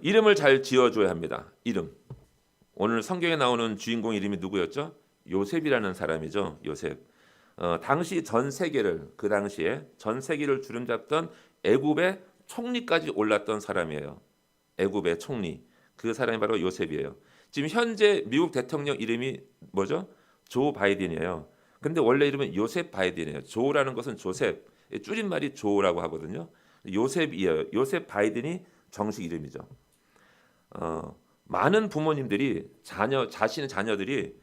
이름을 잘 지어줘야 합니다. 이름. 오늘 성경에 나오는 주인공 이름이 누구였죠? 요셉이라는 사람이죠. 요셉. 당시 전 세계를 그 당시에 전 세계를 주름잡던 애굽의 총리까지 올랐던 사람이에요. 애굽의 총리. 그 사람이 바로 요셉이에요. 지금 현재 미국 대통령 이름이 뭐죠? 조 바이든이에요. 근데 원래 이름은 요셉 바이든이에요. 조라는 것은 조셉, 줄임말이 조라고 하거든요. 요셉이에요. 요셉 바이든이 정식 이름이죠. 많은 부모님들이 자신의 자녀들이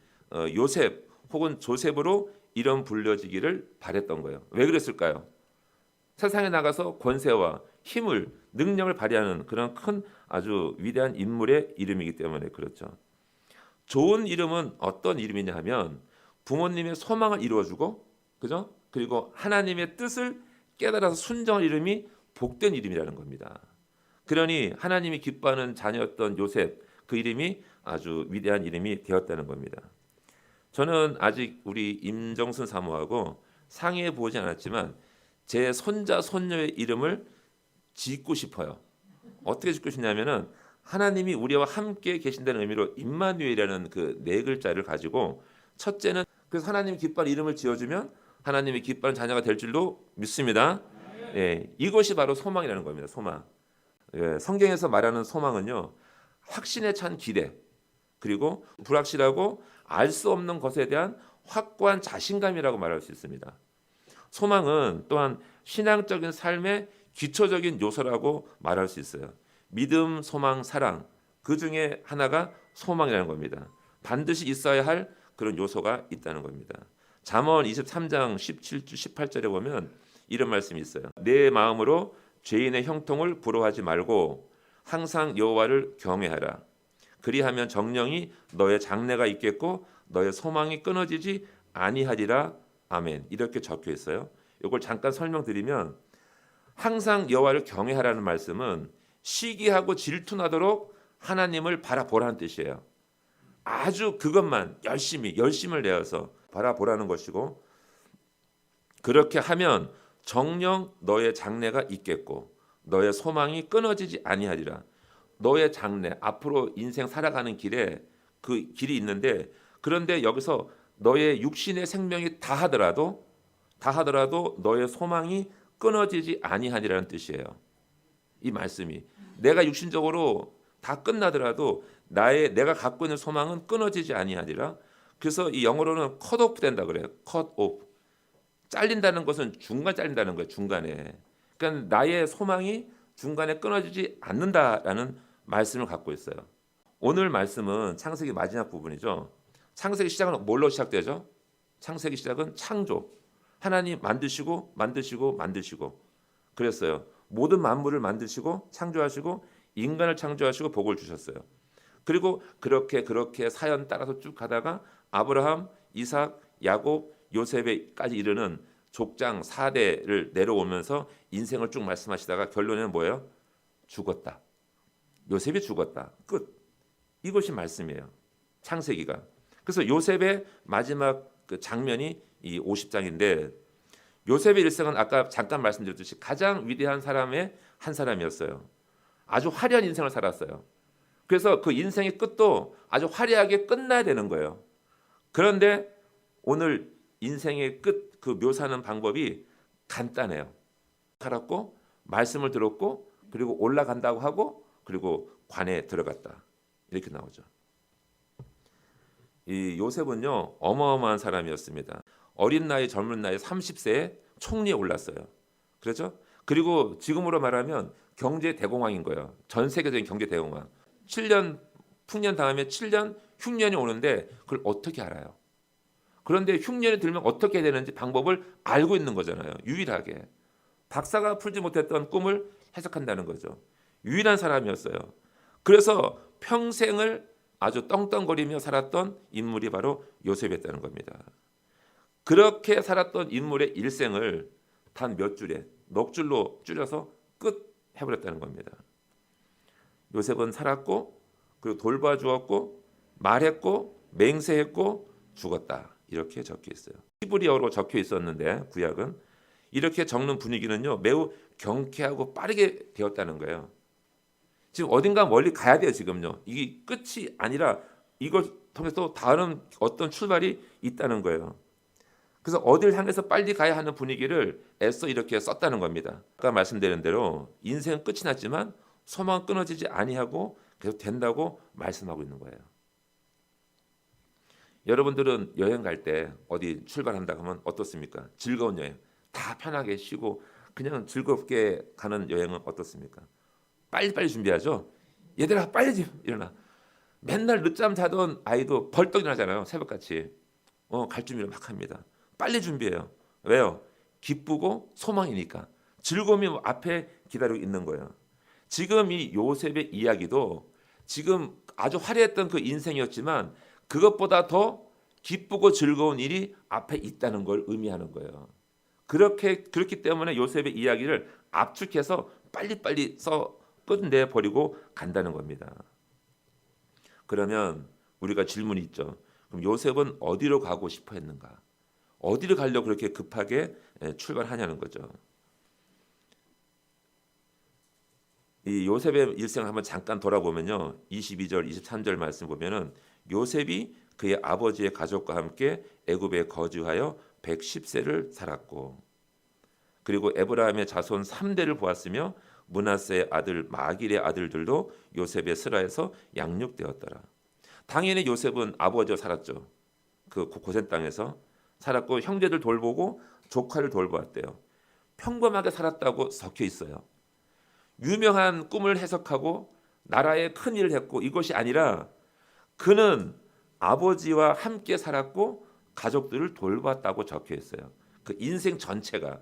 요셉 혹은 조셉으로 이름 불려지기를 바랬던 거예요. 왜 그랬을까요? 세상에 나가서 권세와 힘을 능력을 발휘하는 그런 큰 아주 위대한 인물의 이름이기 때문에 그렇죠. 좋은 이름은 어떤 이름이냐 하면 부모님의 소망을 이루어주고, 그죠? 그리고 하나님의 뜻을 깨달아서 순종한 이름이 복된 이름이라는 겁니다. 그러니 하나님이 기뻐하는 자녀였던 요셉, 그 이름이 아주 위대한 이름이 되었다는 겁니다. 저는 아직 우리 임정순 사모하고 상의해 보지 않았지만 제 손자 손녀의 이름을 짓고 싶어요. 어떻게 짓고 싶냐면은 하나님이 우리와 함께 계신다는 의미로 임마누엘이라는 그 네 글자를 가지고, 첫째는 그래서 하나님이 기뻐하는 이름을 지어주면 하나님이 기뻐하는 자녀가 될 줄로 믿습니다. 예, 이것이 바로 소망이라는 겁니다. 소망. 예, 성경에서 말하는 소망은요, 확신에 찬 기대, 그리고 불확실하고 알 수 없는 것에 대한 확고한 자신감이라고 말할 수 있습니다. 소망은 또한 신앙적인 삶의 기초적인 요소라고 말할 수 있어요. 믿음, 소망, 사랑, 그 중에 하나가 소망이라는 겁니다. 반드시 있어야 할 그런 요소가 있다는 겁니다. 잠언 23장 17절 18절에 보면 이런 말씀이 있어요. 내 마음으로 죄인의 형통을 부러워하지 말고 항상 여호와를 경외하라. 그리하면 정령이 너의 장래가 있겠고 너의 소망이 끊어지지 아니하리라. 아멘. 이렇게 적혀 있어요. 이걸 잠깐 설명드리면, 항상 여호와를 경외하라는 말씀은 시기하고 질투나도록 하나님을 바라보라는 뜻이에요. 아주 그것만 열심을 내어서 바라보라는 것이고, 그렇게 하면 정녕 너의 장래가 있겠고 너의 소망이 끊어지지 아니하리라. 너의 장래, 앞으로 인생 살아가는 길에 그 길이 있는데, 그런데 여기서 너의 육신의 생명이 다하더라도 너의 소망이 끊어지지 아니하리라는 뜻이에요. 이 말씀이 내가 육신적으로 다 끝나더라도 내가 갖고 있는 소망은 끊어지지 아니하리라. 그래서 이 영어로는 cut off 된다 그래요. cut off. 잘린다는 것은 중간 잘린다는 거예요. 중간에. 그러니까 나의 소망이 중간에 끊어지지 않는다라는 말씀을 갖고 있어요. 오늘 말씀은 창세기 마지막 부분이죠. 창세기 시작은 뭘로 시작되죠? 창세기 시작은 창조. 하나님 만드시고 그랬어요. 모든 만물을 만드시고 창조하시고 인간을 창조하시고 복을 주셨어요. 그리고 그렇게 사연 따라서 쭉 가다가 아브라함, 이삭, 야곱, 요셉에까지 이르는 족장 4대를 내려오면서 인생을 쭉 말씀하시다가 결론은 뭐예요? 죽었다. 요셉이 죽었다. 끝. 이것이 말씀이에요. 창세기가. 그래서 요셉의 마지막 그 장면이 이 50장인데, 요셉의 일생은 아까 잠깐 말씀드렸듯이 가장 위대한 사람의 한 사람이었어요. 아주 화려한 인생을 살았어요. 그래서 그 인생의 끝도 아주 화려하게 끝나야 되는 거예요. 그런데 오늘 인생의 끝 그 묘사하는 방법이 간단해요. 살았고 말씀을 들었고 그리고 올라간다고 하고 그리고 관에 들어갔다. 이렇게 나오죠. 이 요셉은요, 어마어마한 사람이었습니다. 어린 나이 젊은 나이 30세에 총리에 올랐어요. 그렇죠? 그리고 지금으로 말하면 경제 대공황인 거예요. 전 세계적인 경제 대공황. 7년 풍년 다음에 7년 흉년이 오는데 그걸 어떻게 알아요? 그런데 흉년이 들면 어떻게 해야 되는지 방법을 알고 있는 거잖아요. 유일하게. 박사가 풀지 못했던 꿈을 해석한다는 거죠. 유일한 사람이었어요. 그래서 평생을 아주 떵떵거리며 살았던 인물이 바로 요셉이었다는 겁니다. 그렇게 살았던 인물의 일생을 단 몇 줄에 넉 줄로 줄여서 끝 해버렸다는 겁니다. 요셉은 살았고 그리고 돌봐주었고 말했고 맹세했고 죽었다. 이렇게 적혀 있어요. 히브리어로 적혀 있었는데 구약은 이렇게 적는 분위기는요 매우 경쾌하고 빠르게 되었다는 거예요. 지금 어딘가 멀리 가야 돼요. 지금요. 이게 끝이 아니라 이걸 통해서 다른 어떤 출발이 있다는 거예요. 그래서 어딜 향해서 빨리 가야 하는 분위기를 애써 이렇게 썼다는 겁니다. 아까 말씀드린 대로 인생은 끝이 났지만 소망은 끊어지지 아니하고 계속 된다고 말씀하고 있는 거예요. 여러분들은 여행 갈 때 어디 출발한다 하면 어떻습니까? 즐거운 여행. 다 편하게 쉬고 그냥 즐겁게 가는 여행은 어떻습니까? 빨리빨리 준비하죠. 얘들아 빨리 좀 일어나. 맨날 늦잠 자던 아이도 벌떡 일어나잖아요. 새벽같이. 갈 준비를 막 합니다. 빨리 준비해요. 왜요? 기쁘고 소망이니까. 즐거움이 앞에 기다리고 있는 거예요. 지금 이 요셉의 이야기도 지금 아주 화려했던 그 인생이었지만 그것보다 더 기쁘고 즐거운 일이 앞에 있다는 걸 의미하는 거예요. 그렇기 때문에 요셉의 이야기를 압축해서 빨리빨리 써 끝내 버리고 간다는 겁니다. 그러면 우리가 질문이 있죠. 그럼 요셉은 어디로 가고 싶어 했는가? 어디를 가려고 그렇게 급하게 출발하냐는 거죠. 이 요셉의 일생을 한번 잠깐 돌아보면요. 22절, 23절 말씀 보면은 요셉이 그의 아버지의 가족과 함께 애굽에 거주하여 110세를 살았고 그리고 에브라임의 자손 3대를 보았으며 므낫세의 아들 마길의 아들들도 요셉의 스라에서 양육되었더라. 당연히 요셉은 아버지와 살았죠. 그 고센 땅에서 살았고 형제들 돌보고 조카를 돌보았대요. 평범하게 살았다고 적혀 있어요. 유명한 꿈을 해석하고 나라에 큰 일을 했고 이것이 아니라 그는 아버지와 함께 살았고 가족들을 돌봤다고 적혀 있어요. 그 인생 전체가.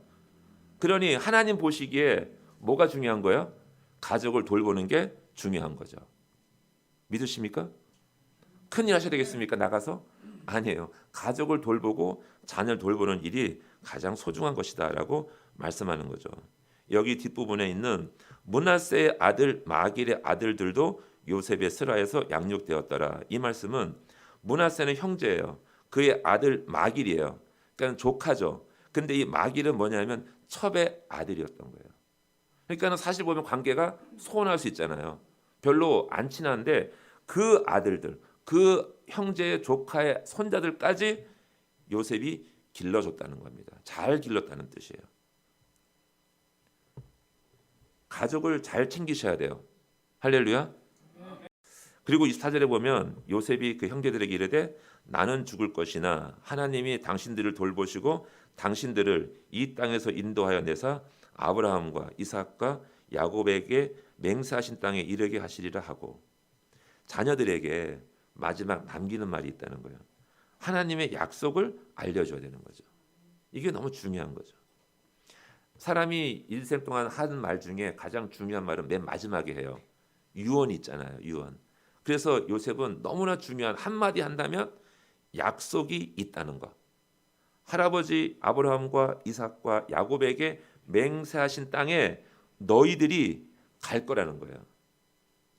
그러니 하나님 보시기에 뭐가 중요한 거예요? 가족을 돌보는 게 중요한 거죠. 믿으십니까? 큰일 하셔야 되겠습니까? 나가서? 아니에요. 가족을 돌보고 자녀를 돌보는 일이 가장 소중한 것이다라고 말씀하는 거죠. 여기 뒷부분에 있는 므낫세의 아들 마길의 아들들도 요셉의 스라에서 양육되었더라. 이 말씀은 므낫세는 형제예요. 그의 아들 마길이에요. 그러니까 조카죠. 근데 이 마길은 뭐냐면 첩의 아들이었던 거예요. 그러니까 사실 보면 관계가 소원할 수 있잖아요. 별로 안 친한데 그 아들들, 그 형제의 조카의 손자들까지 요셉이 길러줬다는 겁니다. 잘 길렀다는 뜻이에요. 가족을 잘 챙기셔야 돼요. 할렐루야. 그리고 24절에 보면 요셉이 그 형제들에게 이르되 나는 죽을 것이나 하나님이 당신들을 돌보시고 당신들을 이 땅에서 인도하여 내사 아브라함과 이삭과 야곱에게 맹세하신 땅에 이르게 하시리라 하고 자녀들에게 마지막 남기는 말이 있다는 거예요. 하나님의 약속을 알려줘야 되는 거죠. 이게 너무 중요한 거죠. 사람이 일생 동안 하는 말 중에 가장 중요한 말은 맨 마지막에 해요. 유언이 있잖아요. 유언. 그래서 요셉은 너무나 중요한 한마디 한다면 약속이 있다는 것. 할아버지 아브라함과 이삭과 야곱에게 맹세하신 땅에 너희들이 갈 거라는 거예요.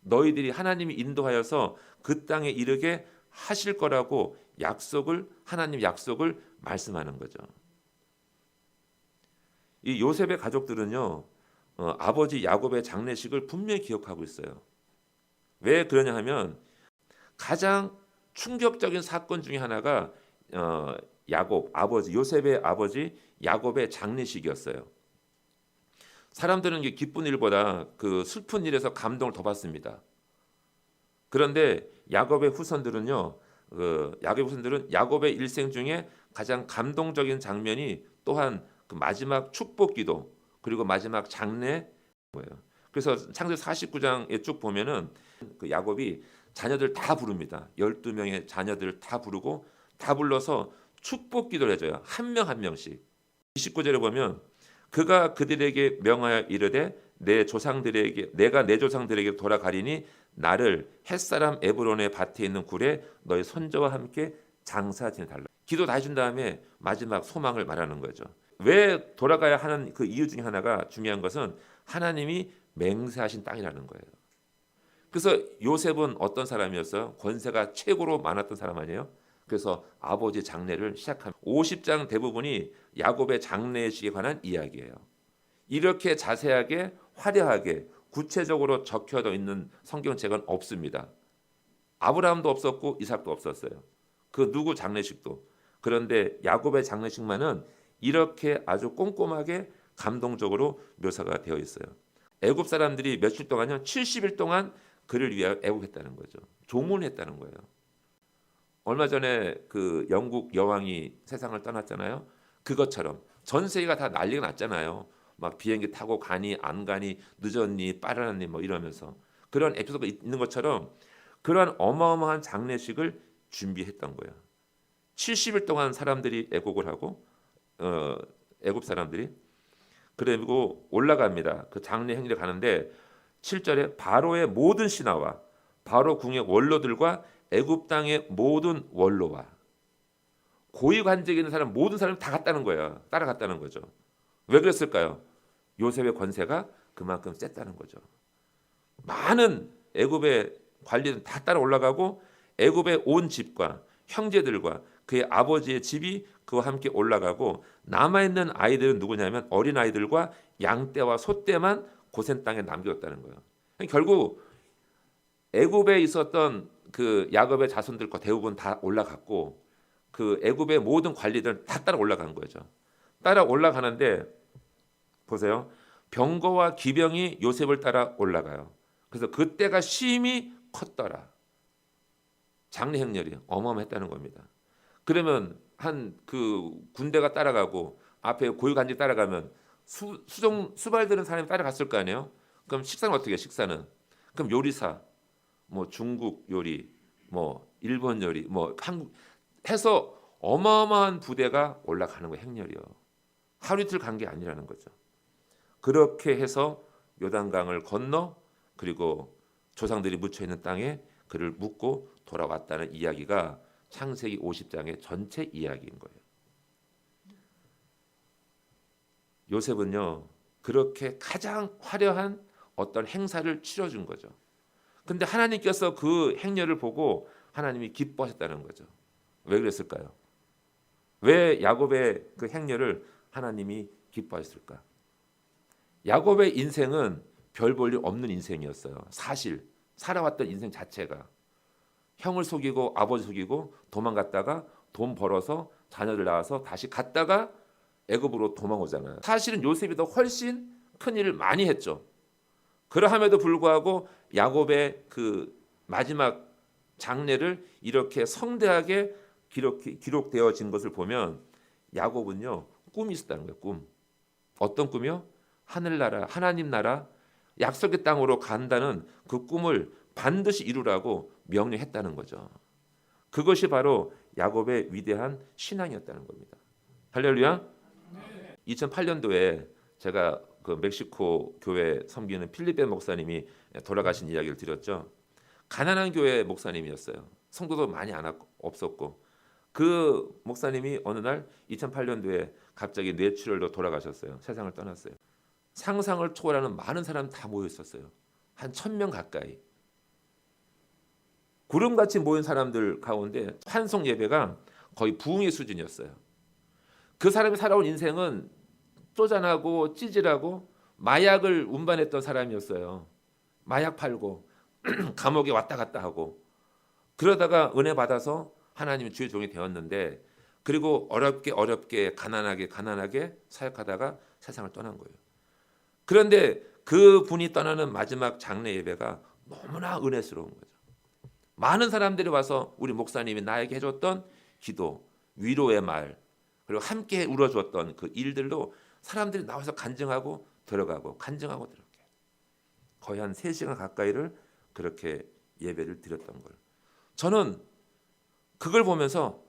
너희들이 하나님이 인도하여서 그 땅에 이르게 하실 거라고 하나님 약속을 말씀하는 거죠. 이 요셉의 가족들은요, 아버지 야곱의 장례식을 분명히 기억하고 있어요. 왜 그러냐 하면 가장 충격적인 사건 중에 하나가 요셉의 아버지 야곱의 장례식이었어요. 사람들은 기쁜 일보다 그 슬픈 일에서 감동을 더 받습니다. 그런데 야곱의 후손들은 야곱의 일생 중에 가장 감동적인 장면이 또한 그 마지막 축복기도 그리고 마지막 장례 거예요. 그래서 창세기 49장에 쭉 보면은 그 야곱이 자녀들 다 부릅니다. 12명의 자녀들을 다 부르고 다 불러서 축복기도를 해줘요. 한 명 한 명씩. 29절에 보면 그가 그들에게 명하여 이르되 내가 내 조상들에게 돌아가리니 나를 햇사람 에브론의 밭에 있는 굴에 너희 손자와 함께 장사 지내달라. 기도 다 해준 다음에 마지막 소망을 말하는 거죠. 왜 돌아가야 하는 그 이유 중에 하나가 중요한 것은 하나님이 맹세하신 땅이라는 거예요. 그래서 요셉은 어떤 사람이었어요? 권세가 최고로 많았던 사람 아니에요? 그래서 아버지 장례를 시작합니다. 50장 대부분이 야곱의 장례식에 관한 이야기예요. 이렇게 자세하게 화려하게 구체적으로 적혀져 있는 성경책은 없습니다. 아브라함도 없었고 이삭도 없었어요. 그 누구 장례식도. 그런데 야곱의 장례식만은 이렇게 아주 꼼꼼하게 감동적으로 묘사가 되어 있어요. 애굽 사람들이 며칠 동안요, 70일 동안 그를 위하여 애국했다는 거죠. 조문했다는 거예요. 얼마 전에 그 영국 여왕이 세상을 떠났잖아요. 그것처럼 전 세계가 다 난리가 났잖아요. 막 비행기 타고 가니 안 가니 늦었니 빠르니 뭐 이러면서 그런 에피소드가 있는 것처럼 그러한 어마어마한 장례식을 준비했던 거예요. 70일 동안 사람들이 애국을 하고 애굽 사람들이 그리고 올라갑니다. 그 장례 행리를 가는데 7절에 바로의 모든 신하와 바로 궁의 원로들과 애굽 땅의 모든 원로와 고위 관직에 있는 사람 모든 사람이 다 갔다는 거예요. 따라갔다는 거죠. 왜 그랬을까요? 요셉의 권세가 그만큼 셌다는 거죠. 많은 애굽의 관리는 다 따라 올라가고 애굽의 온 집과 형제들과 그의 아버지의 집이 그와 함께 올라가고 남아있는 아이들은 누구냐면 어린아이들과 양떼와 소떼만 고센 땅에 남겨졌다는 거예요. 결국 애굽에 있었던 그 야곱의 자손들과 대부분 다 올라갔고 그 애굽의 모든 관리들은 다 따라 올라간 거죠. 따라 올라가는데 보세요. 병거와 기병이 요셉을 따라 올라가요. 그래서 그때가 심히 컸더라. 장례 행렬이 어마어마했다는 겁니다. 그러면 한 그 군대가 따라가고 앞에 고위관직 따라가면 수발드는 사람이 따라갔을 거 아니에요. 그럼 식사는 어떻게 해요? 식사는 그럼 요리사 뭐 중국 요리 뭐 일본 요리 뭐 한국 해서 어마어마한 부대가 올라가는 거예요. 행렬이요. 하루 이틀 간 게 아니라는 거죠. 그렇게 해서 요단강을 건너 그리고 조상들이 묻혀 있는 땅에 그를 묻고 돌아왔다는 이야기가 창세기 50장의 전체 이야기인 거예요. 요셉은요 그렇게 가장 화려한 어떤 행사를 치러준 거죠. 근데 하나님께서 그 행렬을 보고 하나님이 기뻐하셨다는 거죠. 왜 그랬을까요? 왜 야곱의 그 행렬을 하나님이 기뻐하셨을까? 야곱의 인생은 별 볼 일 없는 인생이었어요. 사실 살아왔던 인생 자체가 형을 속이고 아버지 속이고 도망갔다가 돈 벌어서 자녀들 낳아서 다시 갔다가 애굽으로 도망오잖아요. 사실은 요셉이 더 훨씬 큰 일을 많이 했죠. 그러함에도 불구하고 야곱의 그 마지막 장례를 이렇게 성대하게 기록되어진 것을 보면 야곱은요 꿈이 있었다는 거예요. 꿈. 어떤 꿈이요? 하늘나라, 하나님 나라, 약속의 땅으로 간다는 그 꿈을 반드시 이루라고 명령했다는 거죠. 그것이 바로 야곱의 위대한 신앙이었다는 겁니다. 할렐루야. 2008년도에 제가 그 멕시코 교회 섬기는 필리페 목사님이 돌아가신 이야기를 드렸죠. 가난한 교회 목사님이었어요. 성도도 많이 없었고 그 목사님이 어느 날 2008년도에 갑자기 뇌출혈로 돌아가셨어요. 세상을 떠났어요. 상상을 초월하는 많은 사람 다 모여 있었어요. 한 1000명 가까이. 구름같이 모인 사람들 가운데 환송 예배가 거의 부흥의 수준이었어요. 그 사람이 살아온 인생은 쪼잔하고 찌질하고 마약을 운반했던 사람이었어요. 마약 팔고 감옥에 왔다 갔다 하고 그러다가 은혜 받아서 하나님의 주의 종이 되었는데 그리고 어렵게 가난하게 사역하다가 세상을 떠난 거예요. 그런데 그 분이 떠나는 마지막 장례 예배가 너무나 은혜스러운 거죠. 많은 사람들이 와서 우리 목사님이 나에게 해줬던 기도, 위로의 말, 그리고 함께 울어줬던 그 일들로 사람들이 나와서 간증하고 들어가고 거의 한 3시간 가까이를 그렇게 예배를 드렸던 걸. 저는 그걸 보면서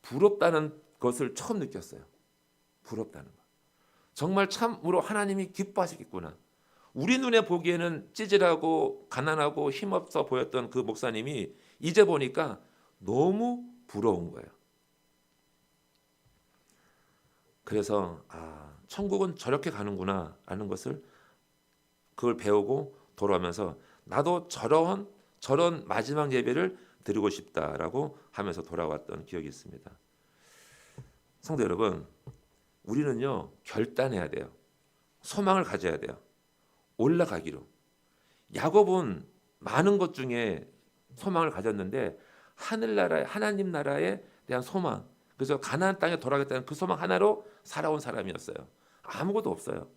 부럽다는 것을 처음 느꼈어요. 부럽다는 거. 정말 참으로 하나님이 기뻐하시겠구나. 우리 눈에 보기에는 찌질하고 가난하고 힘없어 보였던 그 목사님이 이제 보니까 너무 부러운 거예요. 그래서 천국은 저렇게 가는구나 라는 것을 그걸 배우고 돌아오면서 나도 저런 마지막 예배를 드리고 싶다라고 하면서 돌아왔던 기억이 있습니다. 성도 여러분, 우리는요 결단해야 돼요. 소망을 가져야 돼요. 올라가기로. 야곱은 많은 것 중에 소망을 가졌는데 하늘나라의 하나님 나라에 대한 소망, 그래서 가나안 땅에 돌아가겠다는 그 소망 하나로 살아온 사람이었어요. 아무것도 없어요.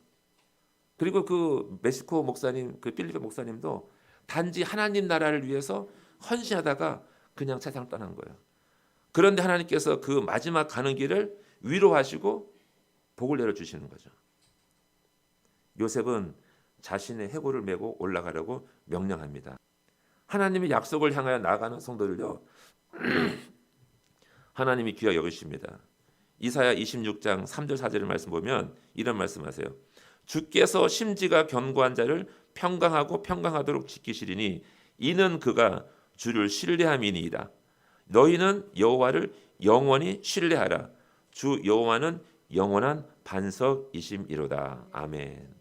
그리고 그 멕시코 목사님, 그 필리핀 목사님도 단지 하나님 나라를 위해서 헌신하다가 그냥 세상을 떠난 거예요. 그런데 하나님께서 그 마지막 가는 길을 위로하시고 복을 내려주시는 거죠. 요셉은 자신의 해골을 메고 올라가려고 명령합니다. 하나님의 약속을 향하여 나아가는 성도들요, 하나님이 귀하게 여기십니다. 이사야 26장 3절 4절의 말씀 보면 이런 말씀하세요. 주께서 심지가 견고한 자를 평강하고 평강하도록 지키시리니 이는 그가 주를 신뢰함이니이다. 너희는 여호와를 영원히 신뢰하라. 주 여호와는 영원한 반석이심이로다. 아멘.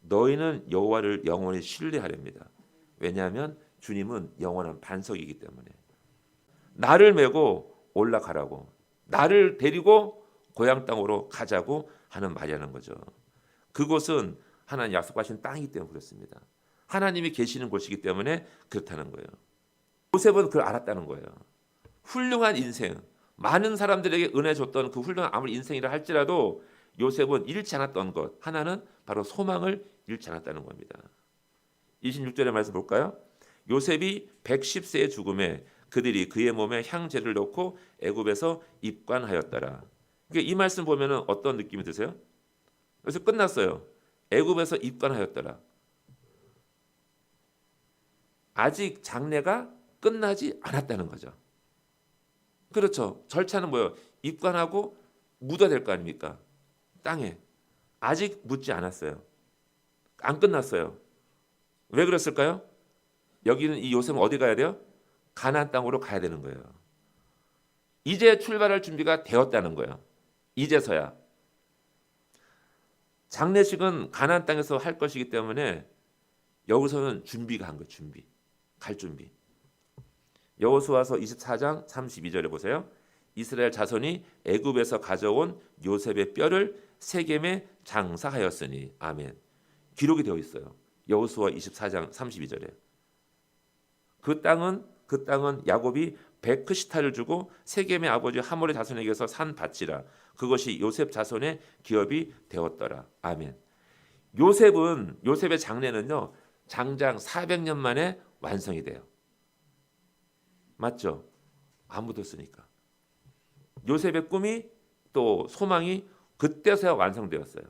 너희는 여호와를 영원히 신뢰하렵니다. 왜냐하면 주님은 영원한 반석이기 때문에. 나를 메고 올라가라고, 나를 데리고 고향 땅으로 가자고 하는 말이라는 거죠. 그곳은 하나님 약속하신 땅이기 때문에 그렇습니다. 하나님이 계시는 곳이기 때문에 그렇다는 거예요. 요셉은 그걸 알았다는 거예요. 훌륭한 인생, 많은 사람들에게 은혜 줬던 그 훌륭한 아무리 인생이라 할지라도 요셉은 잃지 않았던 것 하나는 바로 소망을 잃지 않았다는 겁니다. 26절의 말씀 볼까요? 요셉이 110세의 죽음에 그들이 그의 몸에 향제를 넣고 애굽에서 입관하였더라. 그러니까 이 말씀 보면은 어떤 느낌이 드세요? 그래서 끝났어요. 애굽에서 입관하였더라. 아직 장례가 끝나지 않았다는 거죠. 그렇죠. 절차는 뭐예요? 입관하고 묻어야 될 거 아닙니까? 땅에. 아직 묻지 않았어요. 안 끝났어요. 왜 그랬을까요? 여기는 이 요셉은 어디 가야 돼요? 가나안 땅으로 가야 되는 거예요. 이제 출발할 준비가 되었다는 거예요. 이제서야. 장례식은 가나안 땅에서 할 것이기 때문에 여기서는 준비가 한 거예요. 준비. 갈 준비. 여호수아서 24장 32절에 보세요. 이스라엘 자손이 애굽에서 가져온 요셉의 뼈를 세겜에 장사하였으니. 아멘. 기록이 되어 있어요. 여호수아 24장 32절에. 그 땅은 야곱이 베크시타를 주고 세겜의 아버지 하몰의 자손에게서 산 밭이라. 그것이 요셉 자손의 기업이 되었더라. 아멘. 요셉의 장례는요, 장장 400년 만에 완성이 돼요. 맞죠? 안 묻었으니까. 요셉의 꿈이 또 소망이 그때서야 완성되었어요.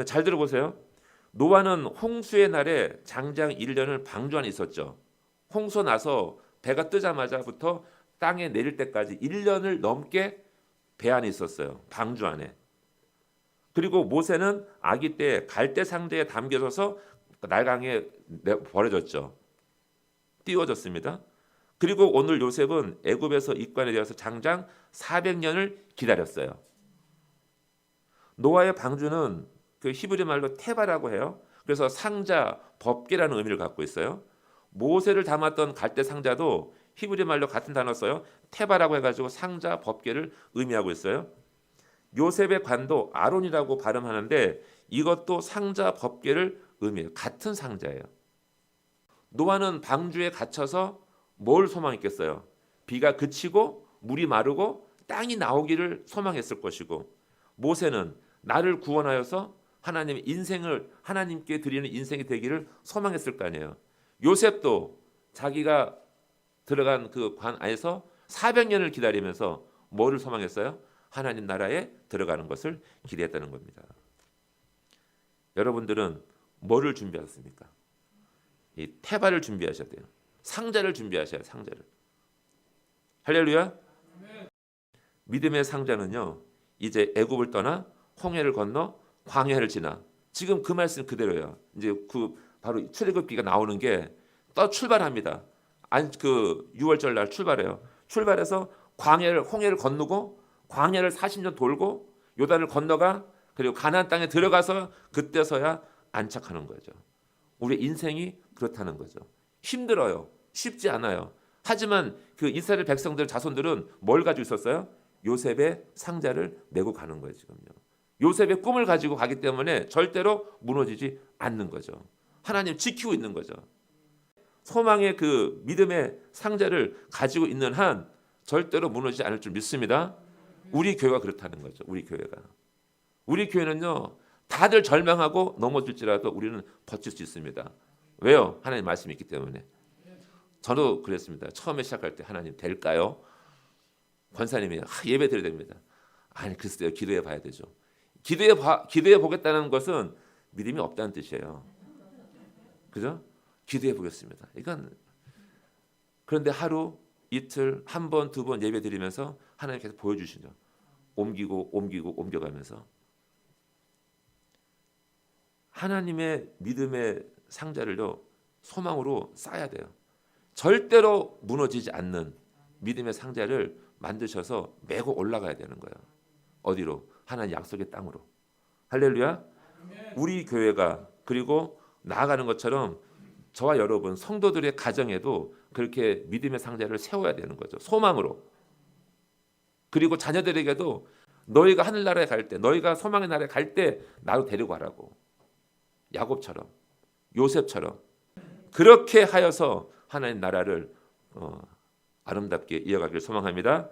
잘 들어보세요. 노아는 홍수의 날에 장장 1년을 방주 안에 있었죠. 홍수 나서 배가 뜨자마자부터 땅에 내릴 때까지 1년을 넘게 배 안에 있었어요. 방주 안에. 그리고 모세는 아기 때 갈대 상자에 담겨져서 날강에 버려졌죠. 띄워졌습니다. 그리고 오늘 요셉은 애굽에서 입관에 되어서 장장 400년을 기다렸어요. 노아의 방주는 그 히브리 말로 테바라고 해요. 그래서 상자, 법궤라는 의미를 갖고 있어요. 모세를 담았던 갈대 상자도 히브리 말로 같은 단어 써요. 테바라고 해가지고 상자, 법궤를 의미하고 있어요. 요셉의 관도 아론이라고 발음하는데 이것도 상자, 법궤를 의미해요. 같은 상자예요. 노아는 방주에 갇혀서 뭘 소망했겠어요? 비가 그치고 물이 마르고 땅이 나오기를 소망했을 것이고, 모세는 나를 구원하여서 하나님의 인생을 하나님께 드리는 인생이 되기를 소망했을 거 아니에요. 요셉도 자기가 들어간 그 관 안에서 400년을 기다리면서 뭐를 소망했어요? 하나님 나라에 들어가는 것을 기대했다는 겁니다. 여러분들은 뭐를 준비하셨습니까? 이 태바를 준비하셔야 돼요. 상자를 준비하셔야 상자를. 할렐루야. 믿음의 상자는요, 이제 애굽을 떠나 홍해를 건너 광야를 지나. 지금 그 말씀 그대로예요. 이제 그 바로 출애굽기가 나오는 게 떠 출발합니다. 그 6월절 날 출발해요. 출발해서 홍해를 건너고 광야를 40년 돌고 요단을 건너가, 그리고 가나안 땅에 들어가서 그때서야 안착하는 거죠. 우리 인생이 그렇다는 거죠. 힘들어요. 쉽지 않아요. 하지만 그 이스라엘 백성들 자손들은 뭘 가지고 있었어요? 요셉의 상자를 메고 가는 거예요. 지금요. 요셉의 꿈을 가지고 가기 때문에 절대로 무너지지 않는 거죠. 하나님 지키고 있는 거죠. 소망의 그 믿음의 상자를 가지고 있는 한 절대로 무너지지 않을 줄 믿습니다. 우리 교회가 그렇다는 거죠. 우리 교회는요, 다들 절망하고 넘어질지라도 우리는 버틸 수 있습니다. 왜요? 하나님 말씀이 있기 때문에. 저도 그랬습니다. 처음에 시작할 때 하나님 될까요? 권사님이 예배 드려야 됩니다. 아니 글쎄요, 기도해 봐야 되죠. 기도해 보겠다는 것은 믿음이 없다는 뜻이에요. 그죠? 기도해 보겠습니다. 이건 그런데 하루 이틀 한 번 두 번 예배 드리면서 하나님 계속 보여주시죠. 옮겨가면서 하나님의 믿음의 상자를요 소망으로 쌓아야 돼요. 절대로 무너지지 않는 믿음의 상자를 만드셔서 메고 올라가야 되는 거예요. 어디로? 하나님 약속의 땅으로. 할렐루야. 우리 교회가 그리고 나아가는 것처럼 저와 여러분 성도들의 가정에도 그렇게 믿음의 상자를 세워야 되는 거죠. 소망으로. 그리고 자녀들에게도 너희가 하늘나라에 갈 때, 너희가 소망의 나라에 갈 때 나도 데리고 가라고. 야곱처럼, 요셉처럼 그렇게 하여서 하나님 나라를 아름답게 이어가길 소망합니다.